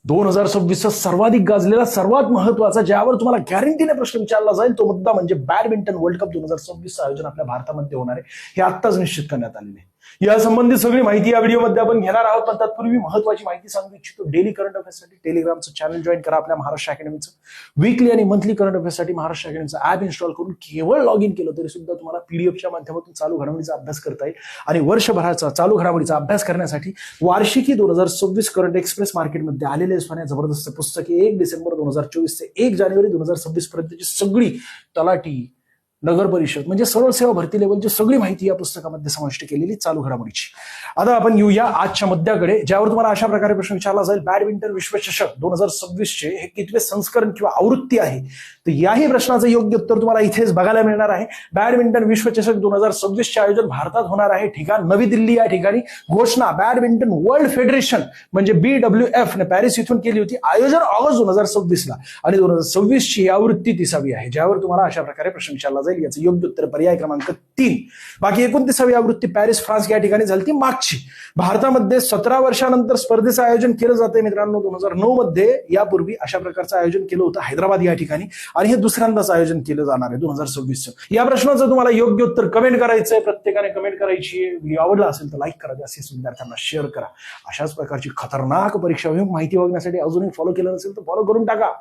2026चा सर्वाधिक गाजलेला सर्वात महत्वाचा ज्यावर तुम्हाला गॅरंटीने प्रश्न विचारला जाईल तो मुद्दा म्हणजे बॅडमिंटन वर्ल्ड कप 2026चं आयोजन आपल्या भारतामध्ये होणार आहे हे आत्ताच निश्चित करण्यात आलेले आहे. या संबंधित सगळी माहिती या व्हिडिओमध्ये आपण घेणार आहोत, पण तत्पूर्वी महत्वाची माहिती सांगू इच्छितो. डेली करंट अफेअर्ससाठी टेलिग्रामचं चॅनल जॉईन करा आपल्या महाराष्ट्र अकॅडमीचं. वीकली आणि मंथली करंट अफेअर्ससाठी महाराष्ट्र अकॅडमीचं ऍप इन्स्टॉल करून केवळ लॉग इन केलं तरी सुद्धा तुम्हाला पीडीएफच्या माध्यमातून चालू घडामोडीचा अभ्यास करता येईल. आणि वर्षभराचा चालू घडामोडीचा अभ्यास करण्यासाठी वार्षिकी 2026 करंट एक्सप्रेस मार्केटमध्ये आलेले सोन्या जबरदस्त पुस्तके 1 डिसेंबर 2024 ते 1 जानेवारी 2026 पर्यंतची सगळी तलाठी नगर परिषद म्हणजे सरळ सेवा भरती लेवलची सगळी माहिती या पुस्तकामध्ये समाविष्ट केलेली चालू घडामोडीची. आता आपण येऊया आजच्या मुद्द्याकडे ज्यावर तुम्हाला अशा प्रकारे प्रश्न विचारला जाईल. बॅडमिंटन विश्वचषक 2026चे हे कितवे संस्करण किंवा आवृत्ती आहे, तर याही प्रश्नाचं योग्य उत्तर तुम्हाला इथेच बघायला मिळणार आहे. बॅडमिंटन विश्वचषक 2026चे आयोजन भारतात होणार आहे. ठिकाण नवी दिल्ली या ठिकाणी. घोषणा बॅडमिंटन वर्ल्ड फेडरेशन म्हणजे BWF ने पॅरिस इथून केली होती. आयोजन ऑगस्ट 2026ला आणि 2026ची ही आवृत्ती 30वी आहे ज्यावर तुम्हाला अशा प्रकारे प्रश्न विचारला जाईल. याचं योग्य उत्तर पर्याय क्रमांक 3. बाकी 29वी आवृत्ती पॅरिस फ्रान्स या ठिकाणी झाली ती मागची. भारतामध्ये 17 वर्षानंतर स्पर्धेचं आयोजन केलं जाते मित्रांनो. 2009 मध्ये यापूर्वी अशा प्रकारचं आयोजन केलं होतं हैदराबाद या ठिकाणी आणि हे दुसऱ्यांदाच आयोजन केलं जाणार आहे 2026चं. या प्रश्नाचं तुम्हाला योग्य उत्तर कमेंट करायचंय. प्रत्येकाने कमेंट करायची. व्हिडिओ आवडला असेल तर लाईक करा, जास्तीत विद्यार्थ्यांना शेअर करा. अशाच प्रकारची खतरनाक परीक्षा माहिती बघण्यासाठी अजूनही फॉलो केलं नसेल तर फॉलो करून टाका.